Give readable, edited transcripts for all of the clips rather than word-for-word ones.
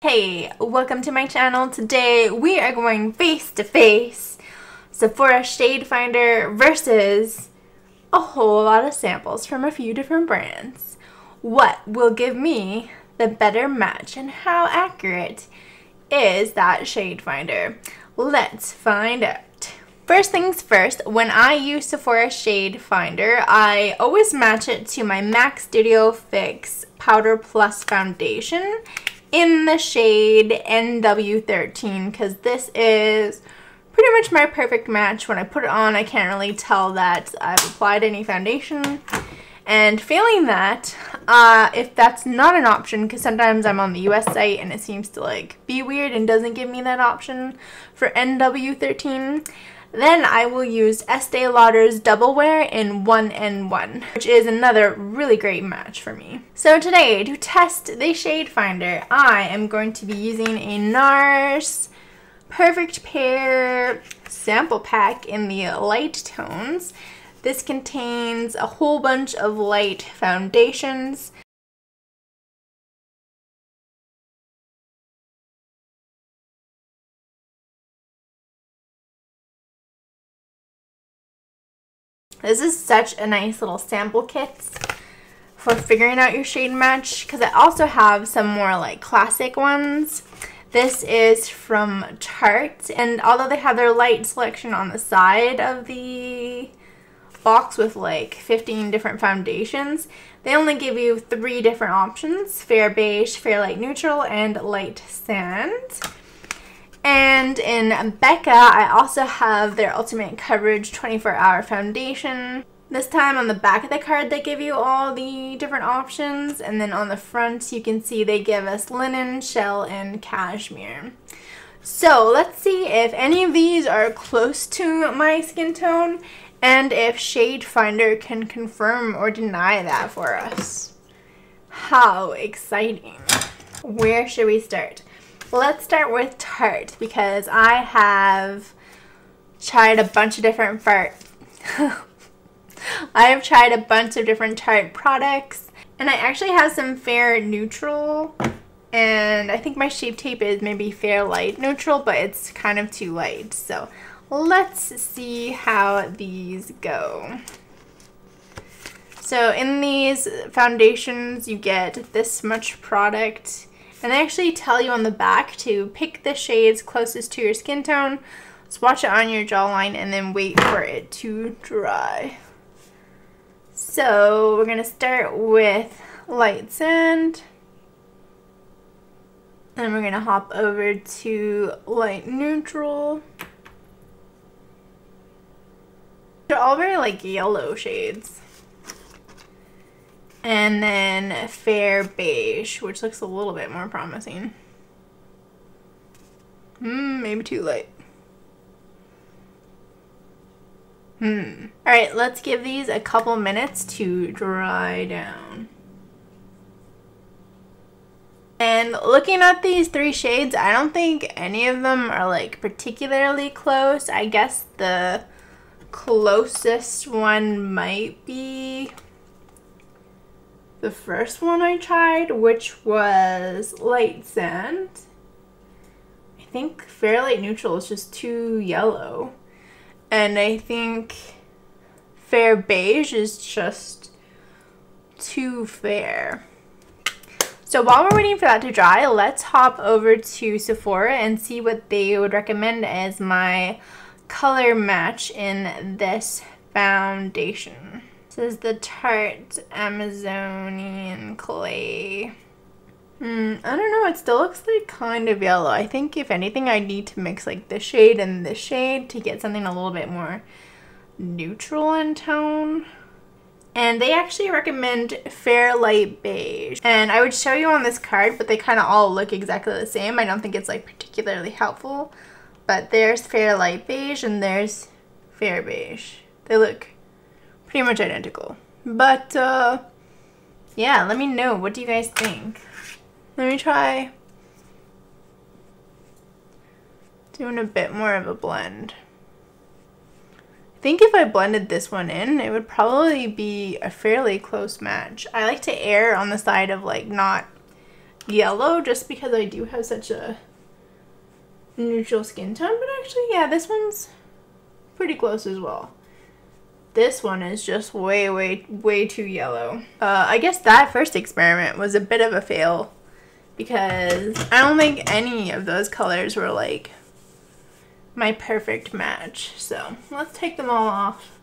Hey, welcome to my channel. Today we are going face to face Sephora Shade Finder versus a whole lot of samples from a few different brands. What will give me the better match and how accurate is that shade finder? Let's find out. First things first, when I use Sephora Shade Finder, I always match it to my MAC Studio Fix Powder Plus Foundation in the shade NW13 because this is pretty much my perfect match. When I put it on, I can't really tell that I've applied any foundation. And failing that, if that's not an option, because sometimes I'm on the US site and it seems to like be weird and doesn't give me that option for NW13, then I will use Estee Lauder's Double Wear in 1N1, which is another really great match for me. So today, to test the shade finder, I am going to be using a Nars Perfect Pair sample pack in the light tones. This contains a whole bunch of light foundations. This is such a nice little sample kit for figuring out your shade match because I also have some more like classic ones. This is from Tarte, and although they have their light selection on the side of the box with like 15 different foundations, they only give you 3 different options: fair beige, fair light neutral, and light sand. And in Becca, I also have their Ultimate Coverage 24-Hour Foundation. This time on the back of the card, they give you all the different options. And then on the front, you can see they give us linen, shell, and cashmere. So let's see if any of these are close to my skin tone and if Shade Finder can confirm or deny that for us. How exciting. Where should we start? Let's start with Tarte because I have tried a bunch of different Tarte products, and I actually have some fair neutral, and I think my Shape Tape is maybe fair light neutral, but it's kind of too light. So let's see how these go. So in these foundations you get this much product, and they actually tell you on the back to pick the shades closest to your skin tone, swatch it on your jawline, and then wait for it to dry. So we're going to start with light sand, and we're going to hop over to light neutral. They're all very like yellow shades. And then fair beige, which looks a little bit more promising. Maybe too light. Alright, let's give these a couple minutes to dry down. And looking at these 3 shades, I don't think any of them are like particularly close. I guess the closest one might be the first one I tried, which was light sand. I think fair light neutral is just too yellow, and I think fair beige is just too fair. So while we're waiting for that to dry, let's hop over to Sephora and see what they would recommend as my color match in this foundation. This is the Tarte Amazonian Clay. I don't know, it still looks like kind of yellow. I think if anything I need to mix like this shade and this shade to get something a little bit more neutral in tone. And they actually recommend fair light beige. And I would show you on this card, but they kind of all look exactly the same. I don't think it's like particularly helpful. But there's fair light beige and there's fair beige. They look pretty much identical. But yeah, let me know, what do you guys think? Let me try doing a bit more of a blend. I think if I blended this one in, it would probably be a fairly close match. I like to err on the side of like not yellow just because I do have such a neutral skin tone, but actually, yeah, this one's pretty close as well. This one is just way too yellow. I guess that first experiment was a bit of a fail because I don't think any of those colors were like my perfect match. So let's take them all off.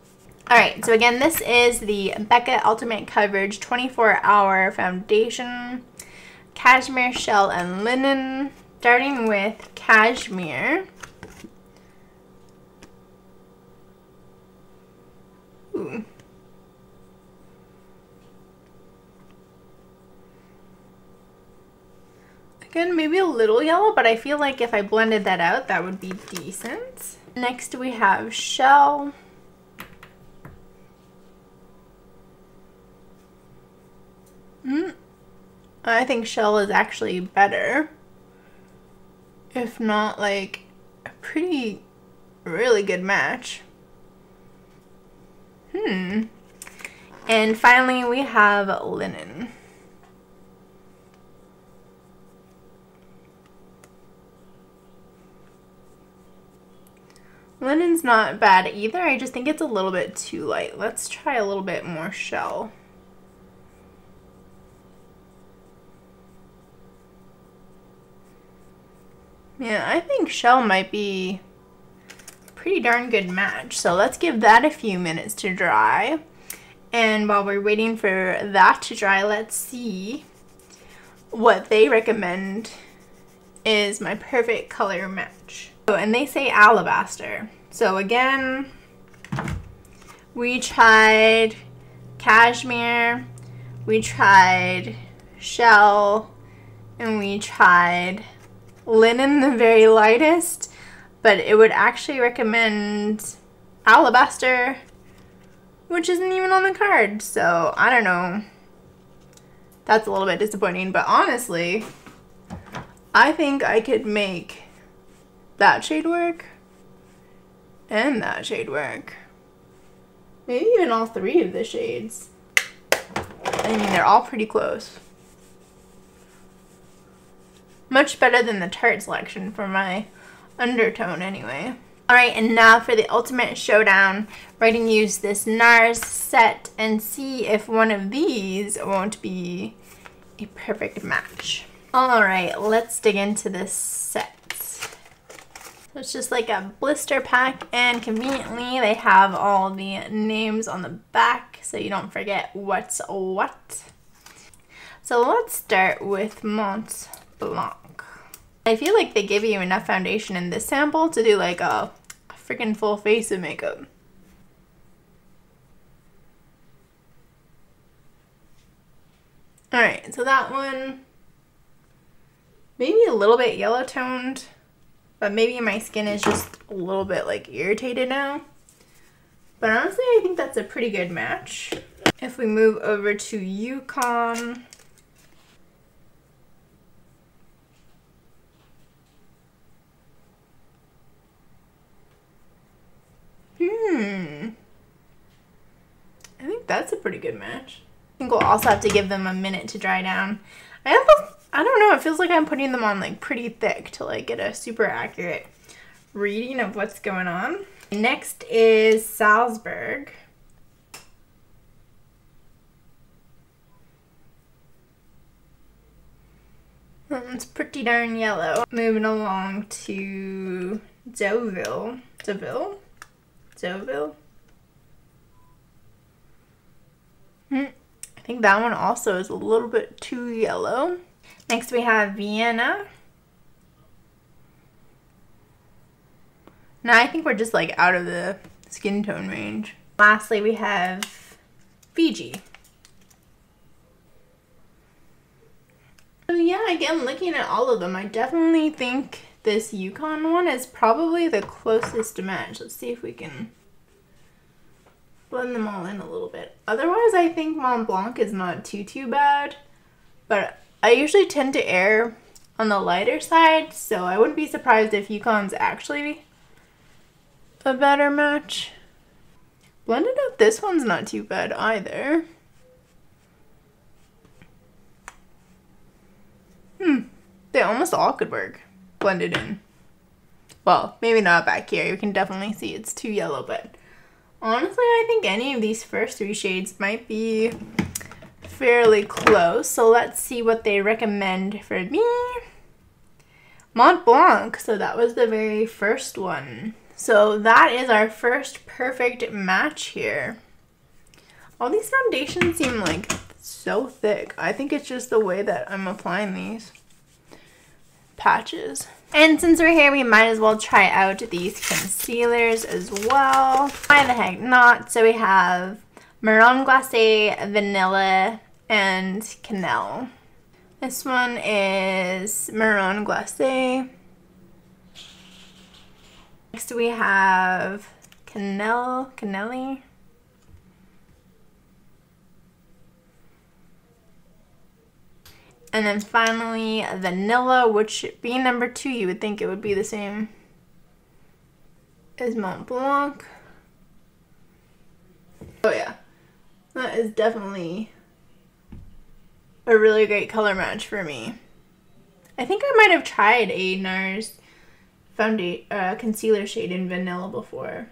Alright, so again, this is the Becca Ultimate Coverage 24-Hour Foundation, Cashmere, Shell, and Linen. Starting with Cashmere. Ooh. Again, maybe a little yellow, but I feel like if I blended that out, that would be decent. Next we have Shell. I think Shell is actually better. If not, like, a really good match. And finally, we have Linen. Linen's not bad either. I just think it's a little bit too light. Let's try a little bit more Shell. Yeah, I think Shell might be a pretty darn good match. So let's give that a few minutes to dry. And while we're waiting for that to dry, let's see what they recommend is my perfect color match. Oh, and they say Alabaster. So again, we tried Cashmere, we tried Shell, and we tried Linen, the very lightest, but it would actually recommend Alabaster, which isn't even on the card. So I don't know. That's a little bit disappointing, but honestly, I think I could make that shade work and that shade work. Maybe even all three of the shades. I mean, they're all pretty close. Much better than the Tarte selection for my undertone anyway. Alright, and now for the ultimate showdown. We're going to use this Nars set and see if one of these won't be a perfect match. Alright, let's dig into this set. So it's just like a blister pack, and conveniently they have all the names on the back so you don't forget what's what. So let's start with Mont Blanc. I feel like they give you enough foundation in this sample to do like a freaking full face of makeup. Alright, so that one, maybe a little bit yellow toned, but maybe my skin is just a little bit like irritated now. But honestly, I think that's a pretty good match. If we move over to Yukon, I think that's a pretty good match. I think we'll also have to give them a minute to dry down. I don't know, it feels like I'm putting them on like pretty thick to like get a super accurate reading of what's going on. Next is Salzburg. It's pretty darn yellow. Moving along to Deauville. I think that one also is a little bit too yellow. Next we have Vienna. Now I think we're just like out of the skin tone range. Lastly we have Fiji. So yeah, again, looking at all of them, I definitely think this Yukon one is probably the closest to match. Let's see if we can blend them all in a little bit. Otherwise, I think Mont Blanc is not too bad, but I usually tend to err on the lighter side, so I wouldn't be surprised if Yukon's actually a better match. Blended out, this one's not too bad either. They almost all could work blended in. Well, maybe not back here. You can definitely see it's too yellow, but honestly, I think any of these first 3 shades might be fairly close. So let's see what they recommend for me. Mont Blanc. So that was the very first one. So that is our first perfect match here. All these foundations seem like so thick. I think it's just the way that I'm applying these patches. And since we're here, we might as well try out these concealers as well. Why the heck not? So we have Marron Glacé, Vanilla, and Cannelle. This one is Marron Glacé. Next we have Cannelle. And then finally Vanilla, which being number 2, you would think it would be the same as Mont Blanc. Oh yeah, that is definitely a really great color match for me. I think I might have tried a Nars concealer shade in Vanilla before.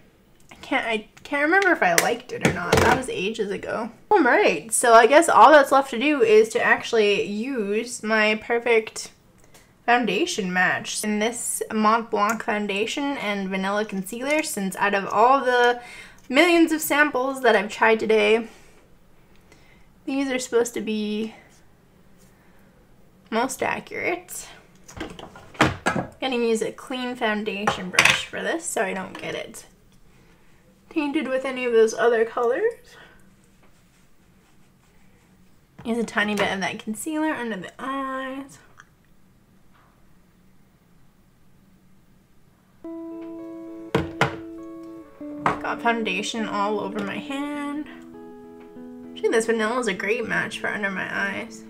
I can't remember if I liked it or not. That was ages ago. Alright, so I guess all that's left to do is to actually use my perfect foundation match in this Mont Blanc foundation and vanilla concealer, since out of all the millions of samples that I've tried today, these are supposed to be most accurate. I'm gonna use a clean foundation brush for this so I don't get it tainted with any of those other colors. Use a tiny bit of that concealer under the eyes. Got foundation all over my hand. Actually, this vanilla is a great match for under my eyes.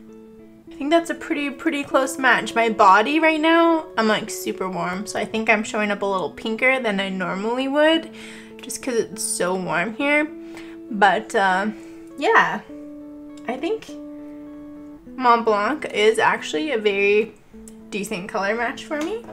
I think that's a pretty close match. My body right now, I'm like super warm, so I think I'm showing up a little pinker than I normally would, just because it's so warm here. But yeah, I think Mont Blanc is actually a very decent color match for me.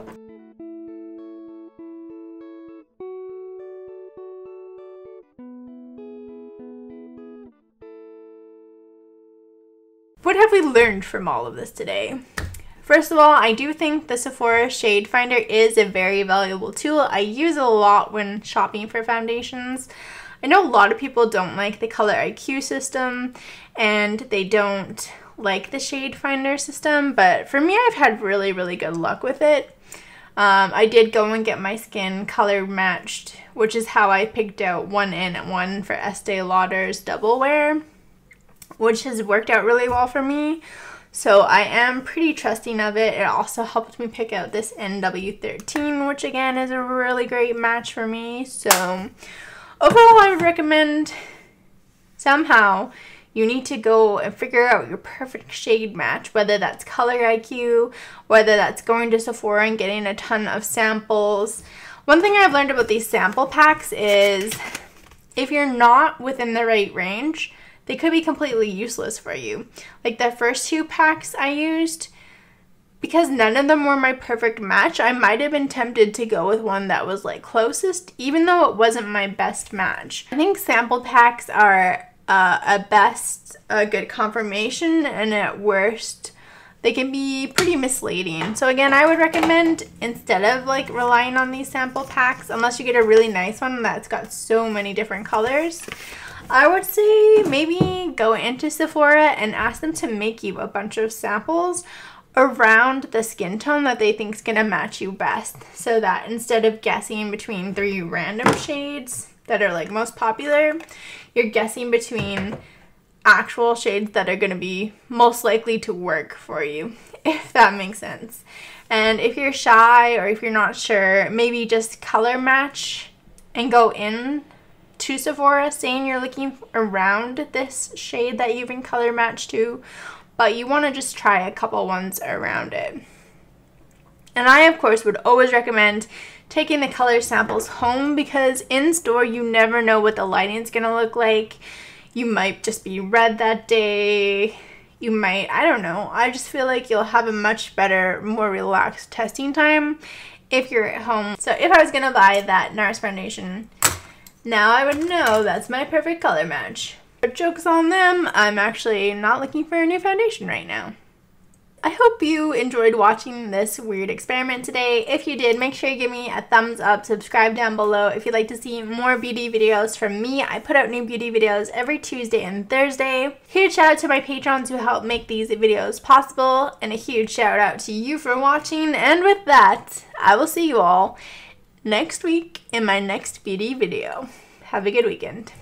What have we learned from all of this today? First of all, I do think the Sephora Shade Finder is a very valuable tool. I use it a lot when shopping for foundations. I know a lot of people don't like the Color IQ system and they don't like the Shade Finder system, but for me, I've had really good luck with it. I did go and get my skin color matched, which is how I picked out 1 in and 1 for Estee Lauder's Double Wear, which has worked out really well for me. So I am pretty trusting of it. It also helped me pick out this NW13, which again is a really great match for me. So overall, I would recommend somehow you need to go and figure out your perfect shade match, whether that's Color IQ, whether that's going to Sephora and getting a ton of samples. One thing I've learned about these sample packs is if you're not within the right range, they could be completely useless for you. Like the first 2 packs I used, because none of them were my perfect match, I might have been tempted to go with one that was like closest, even though it wasn't my best match. I think sample packs are at best a good confirmation, and at worst they can be pretty misleading. So again, I would recommend, instead of like relying on these sample packs, unless you get a really nice one that's got so many different colors, I would say maybe go into Sephora and ask them to make you a bunch of samples around the skin tone that they think is going to match you best, so that instead of guessing between 3 random shades that are like most popular, you're guessing between actual shades that are going to be most likely to work for you, if that makes sense. And if you're shy or if you're not sure, maybe just color match and go in to Sephora saying you're looking around this shade that you've been color matched to, but you want to just try a couple ones around it. And I, of course, would always recommend taking the color samples home, because in store you never know what the lighting is going to look like. You might just be red that day. you might, I don't know, I just feel like you'll have a much better, more relaxed testing time if you're at home. So if I was gonna buy that Nars foundation, now I would know that's my perfect color match. But joke's on them, I'm actually not looking for a new foundation right now. I hope you enjoyed watching this weird experiment today. If you did, make sure you give me a thumbs up, subscribe down below if you'd like to see more beauty videos from me. I put out new beauty videos every Tuesday and Thursday. Huge shout out to my patrons who help make these videos possible, and a huge shout out to you for watching. And with that, I will see you all next week in my next beauty video. Have a good weekend.